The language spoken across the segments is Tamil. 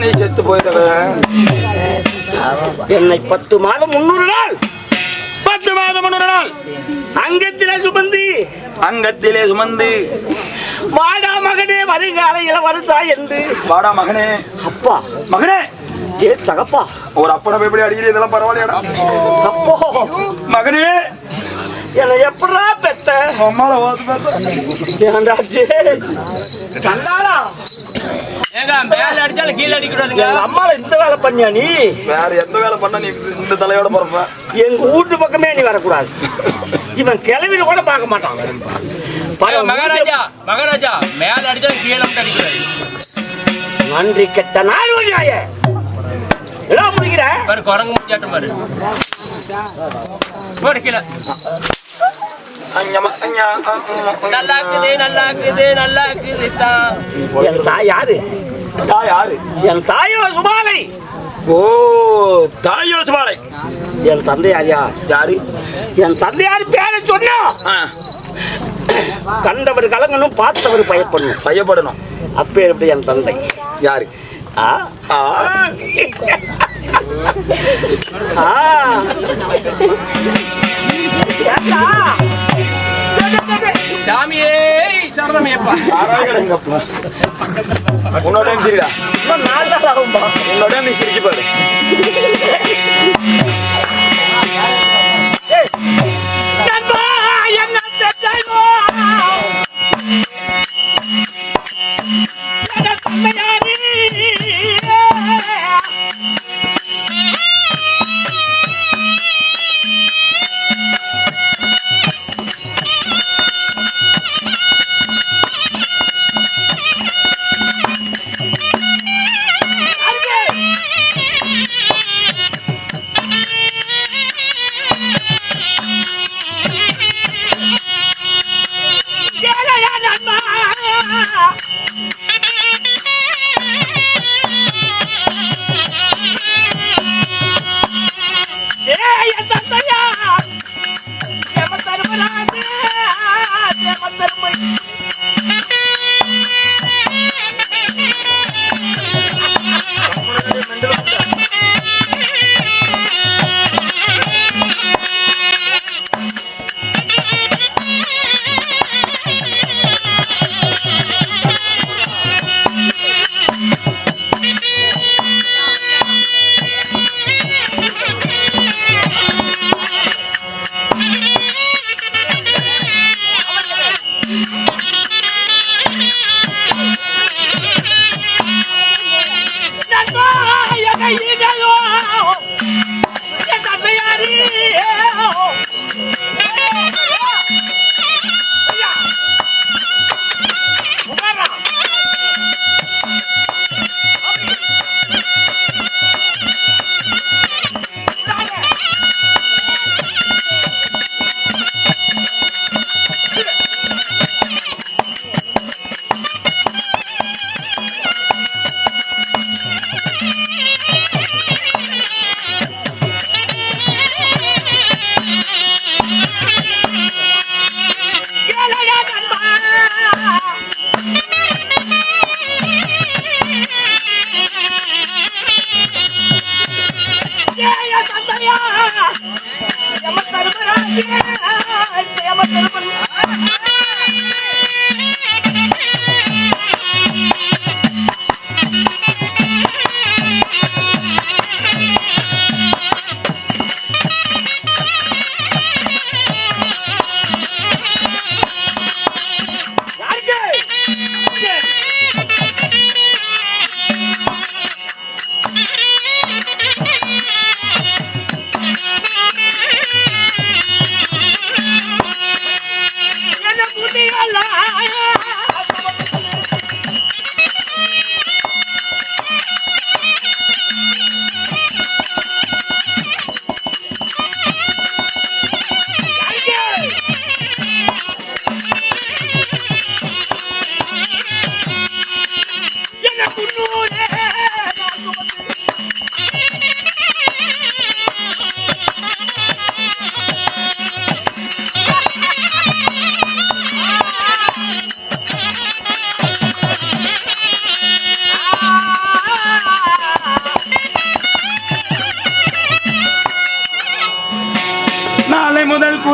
நீ செத்து போயிட்டவன். என்னை 10 மாதம் 300 நாள் 10 மாதம் 300 நாள் அங்கத்திலே சுமந்து வாடா மகனே வருங்கால இளவரசா என்று. வாடா மகனே. அப்பா மகனே. ஏ தகப்பா, ஒரு அப்பனை எப்படி அடிக்கிறீ? இதெல்லாம் பரவாயில்லையாடா. அப்போ மகனே என்னை எப்படா பெத்த? அம்மால ஓது பெத்த. ஏண்டாச்சு சண்டாளா? மேல அடிச்சாலும் கீழே அடிக்கூடாதுங்க. எங்க அம்மால இந்த வேலை பண்ணியா நீ? வேற எந்த வேலை பண்ண நீ இந்த தலையோட பிறப்ப? எங்க வீட்டு பக்கமே நீ வரக்கூடாது. இவன் கிளவில கூட பார்க்க மாட்டான். மகாராஜா மகாராஜா மேல அடிச்சாலும் கீழே அடிக்கூடாது. நன்றி கெட்ட நாள் வழியாய என்ன முடிக்கிற? குரங்கு முடிஞ்சாட்டும் பாரு. போடு கீழே. நல்லா இருக்குது நல்லா இருக்குது நல்லா இருக்குது தான். என் தாய் யாரு? யாரு? என் தாயோ சுபாலை. ஓ, தாயோ சுபாலை. என் தந்தையார் யாரு? என் தந்தையார் பேரை சொன்னா கண்டவர் கலங்கணும், பார்த்தவர் பயப்படணும். அப்பேற்பட்ட என் தந்தை யாரு? சாமியே சரணமையப்பா. உன்னோட சிரிடா. உன்னோட நீ சிரிச்சு பாரு.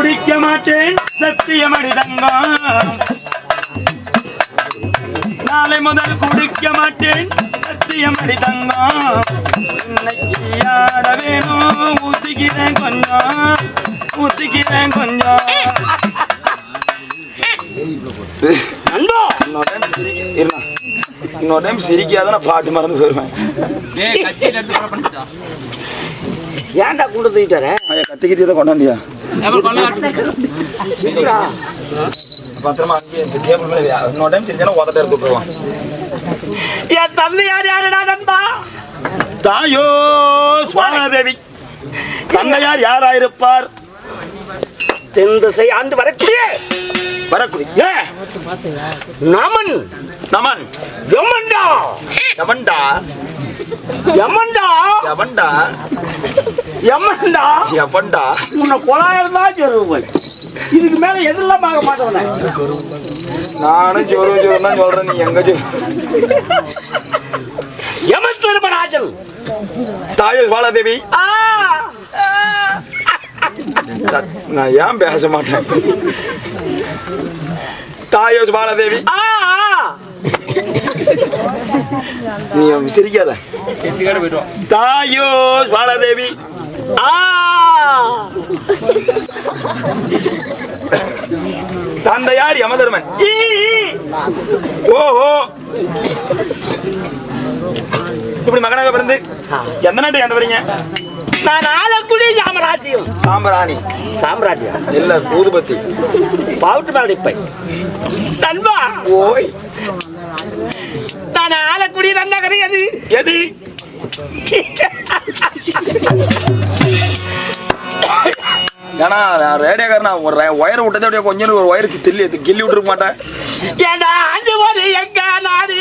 குடிக்க மாட்டேன் சத்தியமடி தங்கம். நாளை முதல் குடிக்க மாட்டேன் சத்தியமடி தங்கம். இன்னைக்கு ஆட வேணும் ஊத்திக்கிறேன் கொஞ்சம் ஊத்திக்கிறேன் கொஞ்சம். இன்னொரு டைம் சிரிக்காத நான் பாட்டு மறந்து போயிருவேன். ஏன்டா கொண்டு தூக்கிட்டார கத்திக்கிட்டே தான் கொண்டாந்தியா பத்திரமா இன்னொரு டைம் தெரிஞ்சா உதட்ட எடுத்து விட்டுருவான். என் தந்தை யாருடா நண்பா? தாயோ சுவானதேவி. தந்தையார் யாராயிருப்பார்? தென் திசை ஆண்டு வரக்கூடிய நமன் நமன் யமன்டா யமன்டா யமன்டா யமன்டா யமன்டா யமன்டா. உன்னை கொலாயிரம் தான் சொல்லுவேன். இதுக்கு மேல எதெல்லாம் பார்க்க மாட்டேன். நானும் ஜோரு ஜோரு தான் சொல்றேன். நீ எங்க யமதர்மராஜன் தாயோ சுவானதேவி. நான் ஏன் பேச மாட்டேன்? தாயோ சுவானதேவி. நீ சிரிக்காத. தாயோ சுவானதேவி. தந்தையார் யமதர்மன். ஓஹோ, இப்படி மகனாக பிறந்து எந்த நாட்டு என்ன வரீங்க? நான் ஆளக்கூடிய சாம்ராஜ்யம். சாம்பராணி சாம்ராஜ்யம் இல்ல ஊதுபத்தி பாவுட்டு மேலடிப்பை நண்பா. ஓய், நான் ஆளக்கூடிய நன்னகரை அது எது? ஏன்னா ரேடியோக்காரனா ஒரு ஒயர் விட்டதே அப்படியே கொஞ்சம் ஒரு ஒயருக்கு கிள்ளி விட்டுருக்க மாட்டேன். ஏண்டா அஞ்சு போது எங்க நாடு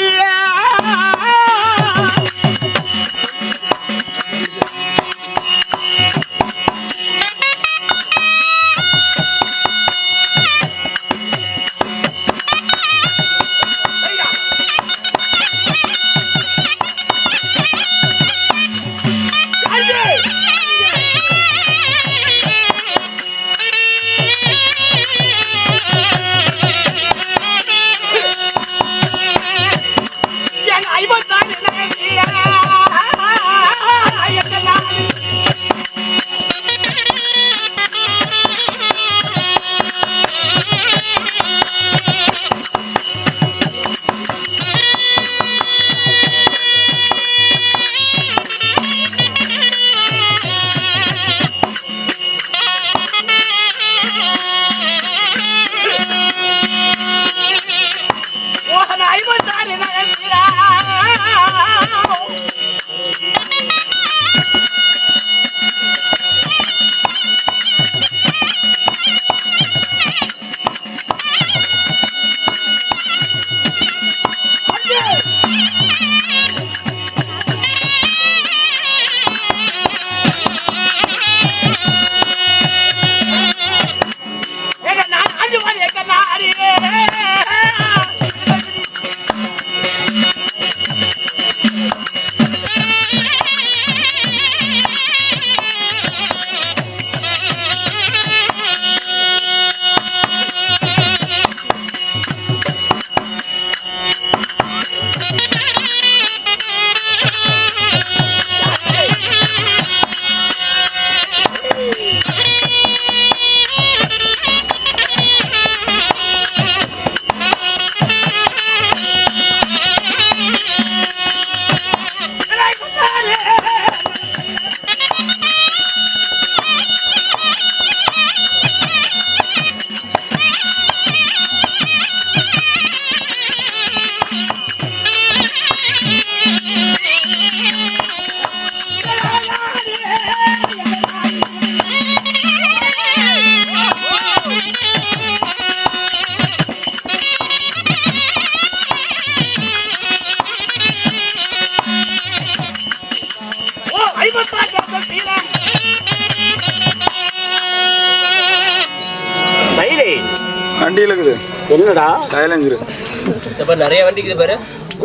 வண்டியில இருக்குது. என்னடா சைலன்சர் நிறைய வண்டிக்குது பாரு.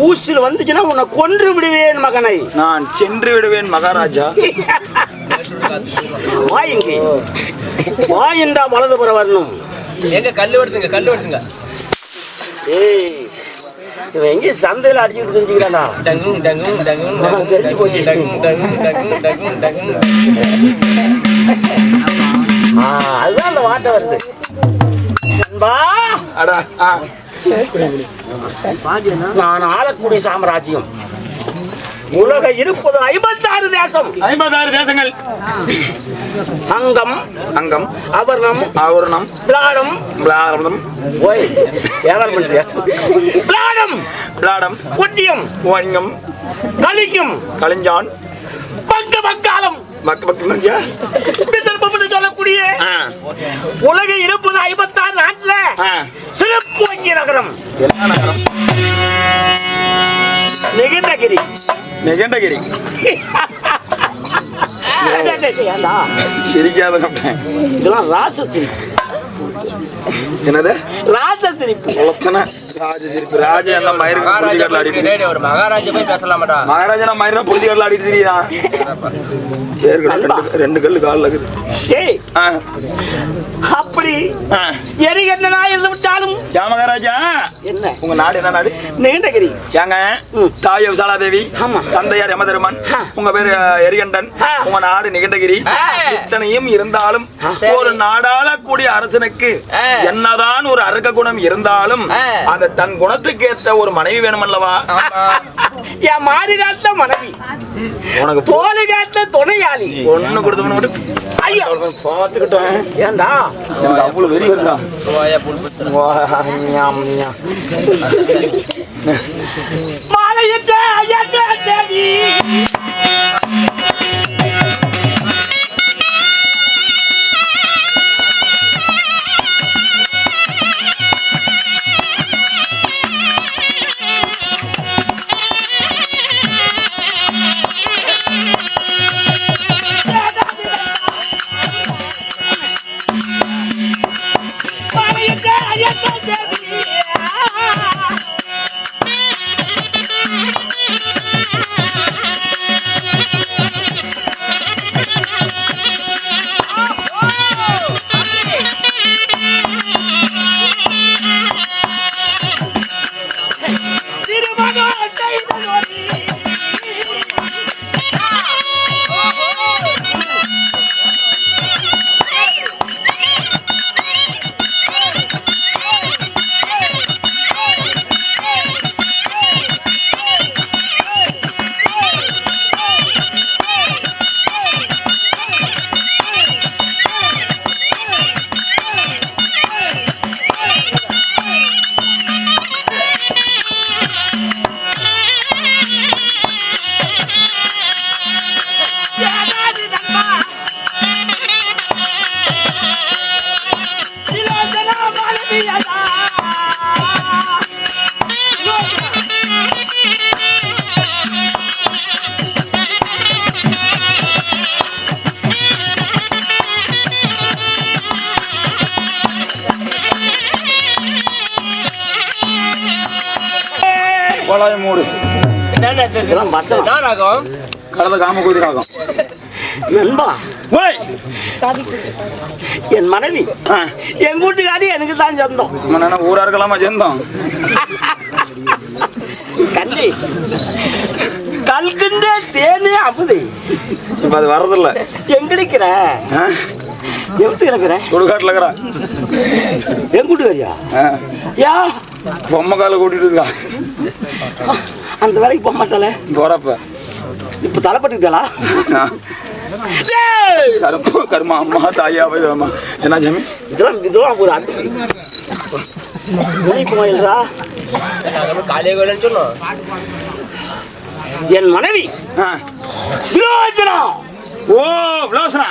ஊசில் வந்துச்சுன்னா உன்னை கொன்று விடுவேன் மகனை. நான் சென்று விடுவேன் மகாராஜா. வா இங்கே வா என்றா வலதுபுற வரணும். எங்க கல்லு வருதுங்க, கல்லு வருதுங்க. ஏய் இவன் எங்கே சந்தையில் அடிச்சுட்டு தெரிஞ்சுக்கிறானா? டங்கும் டங்கும் டங்கும் தெரிஞ்சு போச்சு. டங்கும் டங்கும் டங்கும் டங்கும் டங்கும். அதுதான் அந்த வார்த்தை வருது. நண்பா, அடா நான் ஆளக்கூடிய சாம்ராஜ்யம் உலக இருப்பது 56 தேசம். 56 தேசங்கள். அங்கம் அங்கம் அவர்ணம் ஆவரணம் பிளாடம் பிளாடம் ஓய் வியாபாரம் பண்றியா? பிளாடம் பிளாடம் ஒட்டியம் ஓங்கம் கலிக்கும் கலிஞ்சான் பக்க பக்காலம் பக்க பக்கம் மஞ்சா பிதர்பம்னு சொல்லக்கூடிய உலக இருப்பது 56 நாட்டுல சிறப்பு வங்கி நகரம் என்ன நகரம்? நெகிண்டகிரி. நெகண்டகிரி. ஏண்டா சிரிக்காத இதெல்லாம் ராச சிரிப்பு. என்னது ராச சிரிப்பு. உலத்தன ராஜ சிரிப்பு. ராஜ எல்லாம் மயிருக்கு புழுதி கடல ஆடிட்டு. டேய், ஒரு மகாராஜா போய் பேசலாமாடா? மகாராஜா மயிரா புழுதி கடல ஆடிட்டு தெரியுதான். ரெண்டு கல்லு காலில் இருக்குது. ஏய் அப்படி எரிகண்ணனா இருந்து விட்டாலும் யா மகாராஜா என்ன உங்க நாடு என்ன நாடு? நீண்டகிரி. ஏங்க தாய் விசாலாதேவி, ஆமா. தந்தையார் யமதருமன், உங்க பேரு எரிகண்டன், உங்க நாடு நிகண்டகிரி. இத்தனையும் இருந்தாலும் ஒரு நாடாள கூடிய அரசனுக்கு என்னதான் ஒரு அரக்க குணம் இருந்தாலும் அந்த தன் குணத்துக்கு ஏற்ற ஒரு மனைவி வேணும் அல்லவா? என் மாறி காத்த மனைவி, உனக்கு தோலை காத்த துணையாளி. ஒண்ணு கொடுத்து ஐயோ பாத்துக்கிட்டேன். ஏண்டா எனக்கு அவ்வளவு வெறி வருதா? மாலையிட்ட ஐயத்த தேவி மூடு இதெல்லாம் வசனம். என்ன ராகம்? கடந்த காம குதிராகும். நண்பா, ஓய் என் மனைவி என் வீட்டுக்காரி எனக்கு தான் சொந்தம். என்ன ஊரா இருக்கலாமா சொந்தம்? கண்டி கல்கின்ற தேனே அமுது. இப்ப அது வர்றதில்ல. எங்க இருக்கிற? எவ்வளவு இருக்கிற? சுடுகாட்டுல இருக்கிறா. என் வீட்டுக்காரியா? யா பொம்மை கால கூட்டிட்டு இருக்கா. அந்த வேலைக்கு போக மாட்டாளே போறப்ப இப்ப தலைப்பட்டுக்கிட்டாளா? கருப்பு கருமா அம்மா தாயா அம்மா என்ன ஜமி இதெல்லாம் ஒரு அன்பு போயிடுறா. காளிய கோயில்னு சொன்னோம். என் மனைவி விலோச்சனா. ஓ விலோசனா.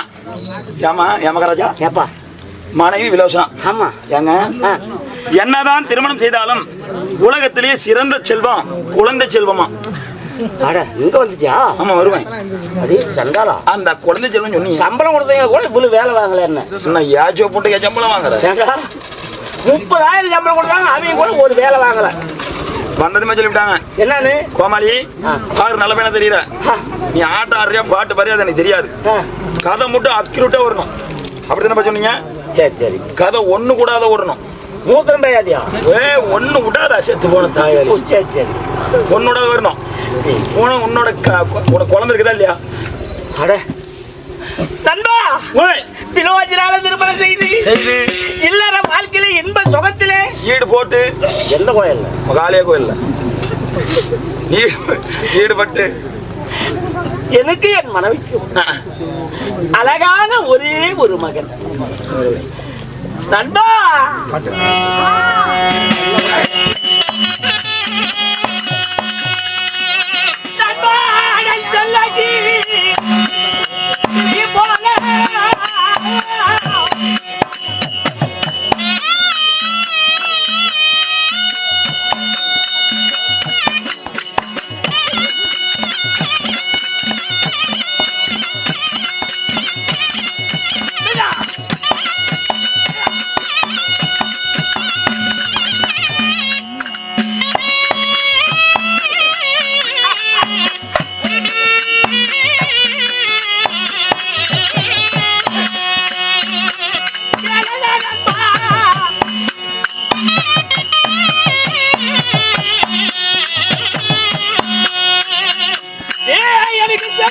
ஏமா ஏமகராஜா ஏப்பா மனைவி விலோசனா. ஆமா. ஏங்க என்னதான் திருமணம் செய்தாலும் உலகத்திலேயே சிறந்த செல்வம் குழந்தை செல்வமா. அட இங்க வந்துச்சா? ஆமா வருவேன். அது சண்டாளா அந்த குழந்தை செல்வம் சொன்னீங்க. சம்பளம் கொடுத்தீங்க கூட இவ்வளவு வேலை வாங்கல. என்ன இன்னும் ஏஜோ போட்டு சம்பளம் வாங்குற? 30,000 சம்பளம் கொடுத்தாங்க, அவங்க கூட ஒரு வேலை வாங்கல. வந்ததுமே சொல்லிவிட்டாங்க. என்னன்னு? கோமாளி பாரு நல்ல பையனா தெரியற, நீ ஆட்ட ஆடுறியா பாட்டு பாரு அது எனக்கு தெரியாது. கதை மட்டும் அக்யூரேட்டா வரணும். அப்படித்தானே சொன்னீங்க? சரி சரி. கதை ஒண்ணு கூடாத வரணும். மூத்திரம் பையாதியா? ஒண்ணு விடாத செத்து போன தாயாரி. சரி சரி. ஒன்னோட வரணும். உன்னோட குழந்தை இருக்குதா இல்லையா? அட நண்பா, திலோஜனால திருமணம் செய்து இல்லற வாழ்க்கையில இன்ப சுகத்திலே ஈடு போட்டு எந்த கோயில்ல? காளியா கோயில்ல ஈடுபட்டு எனக்கு என் மனைவிக்கும் அழகான ஒரே ஒரு மகன். நண்பா, சொல்லாக்கி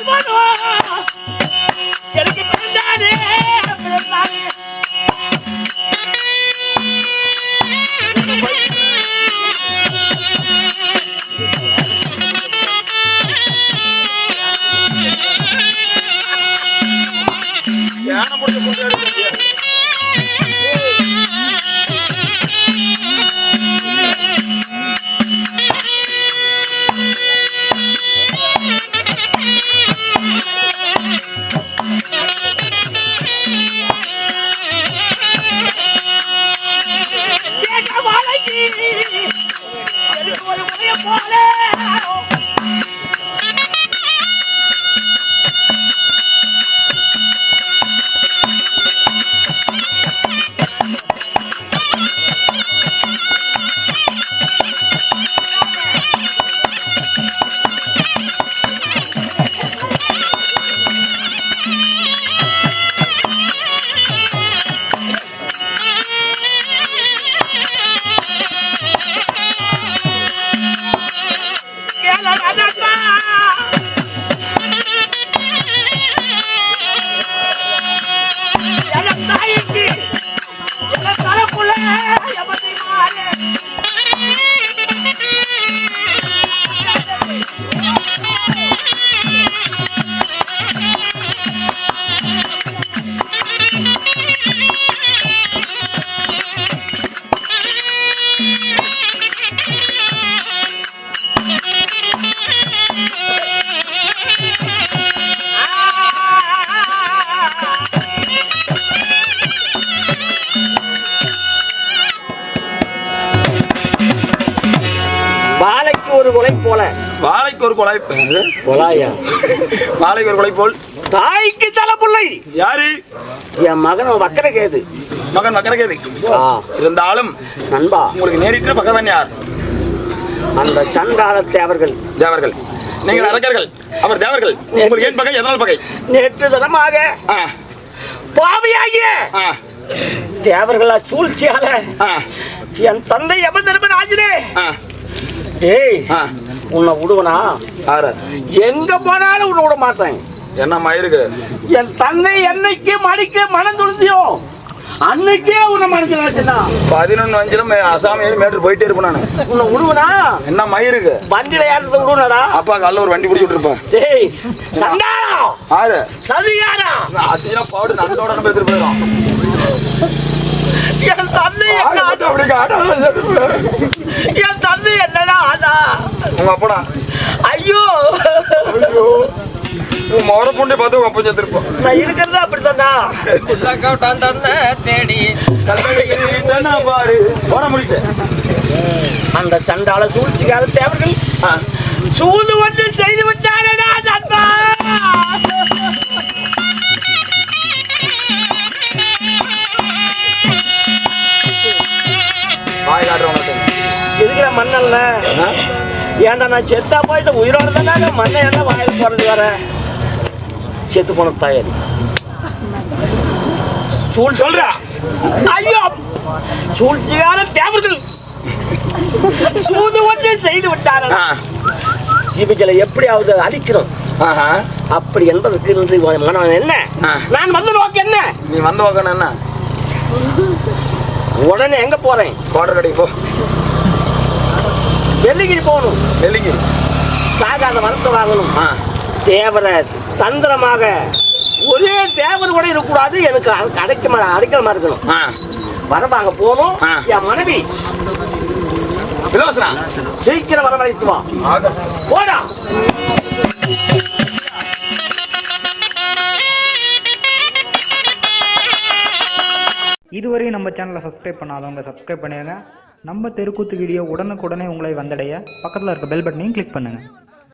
போல எனக்கு பிறந்தானே பிறந்தானே ஒரு முறைய போல ஒரு கொலை போல வாழைக்கு ஒரு கொலை கொலாயா வாழைக்கு ஒரு கொலை போல் தாய்க்கு தலை பிள்ளை யாரு? என் மகன் வக்கரகேது. மகன் வக்கரகேது இருந்தாலும் நண்பா, உங்களுக்கு நேரிட்டு பகவான் யார்? அந்த சண்டாள தேவர்கள். தேவர்கள் நீங்கள் அரக்கர்கள், அவர் தேவர்கள். உங்களுக்கு ஏன் பகை? எதனால் பகை? நேற்று தினமாக பாவியாகிய தேவர்களா சூழ்ச்சியால என் தந்தை யமதர்மன் ஆஜினே ஏய் உன்னை விடுவனா? எங்க போனாலும் உன்னை விட மாட்டேன். என்னம்மா இருக்கு? என் தந்தை என்னைக்கு மடிக்க மனம் துணிச்சியோ அன்னைக்கே உன்னை மனசுல வச்சுனா 11 அஞ்சிலும் அசாமியில மேட்டு போயிட்டே இருப்பேன் நானு. உன்னை விடுவனா? என்ன மயிருக்கு வண்டியில ஏறத விடுவனடா? அப்பா கல்ல ஒரு வண்டி பிடிச்சி விட்டுருப்பேன். ஏய் சண்டாளா ஆறு சதியாரா அதினா பாடு நந்தோட நம்ம எடுத்து போறோம். என் தந்தை என்ன ஆட்ட அப்படி காட்ட? என் தந்தை என்னடா ஆனா? உங்க அப்படா ஐயோ ஐயோ உன் மோர பொண்ணை பார்த்து உங்க அப்பா செத்துருப்போம். நான் இருக்கிறது அப்படித்தானா? தேடி பாரு போட முடியல. அந்த சண்டால சூழ்ச்சிக்கால தேவர்கள் சூது ஒன்று செய்து விட்டாரடா நண்பா. இருக்கிற மண்ணல்ல ஏன்டா நான் செத்தா போய் உயிரோடு தானே மண்ணை என்ன வாயில் போறது வர செத்து போன தாயாரி சொல்றா ஐயோ சூழ்ச்சியான தேவர்கள் சூது ஒன்றை செய்து விட்டார்கள். இவைகளை எப்படியாவது அழிக்கணும். அப்படி என்பதற்கு இன்று மனம் என்ன? நான் வந்த நோக்கம் என்ன? நீ வந்த நோக்கம் என்ன? உடனே எங்க போறேன்? கோட்டர் கடைக்கு போ. வெள்ளிகிரி போகணும். வெள்ளிகிரி சாகாத வரத்தை வாங்கணும். தேவரை தந்திரமாக ஒரே தேவர் கூட இருக்கக்கூடாது. எனக்கு அடைக்கலமா இருக்கணும். வரவாங்க போகணும். என் மனைவி சீக்கிரம் வரவழைத்து வா. போடா. இதுவரை நம்ம சேனலை சப்ஸ்கிரைப் பண்ணாதவங்க சப்ஸ்கிரைப் பண்ணிடுங்க. நம்ம தெருக்கூத்து வீடியோ உடனுக்குடனே உங்களை வந்தடைய பக்கத்தில் இருக்க பெல் பட்டனையும் கிளிக் பண்ணுங்கள்.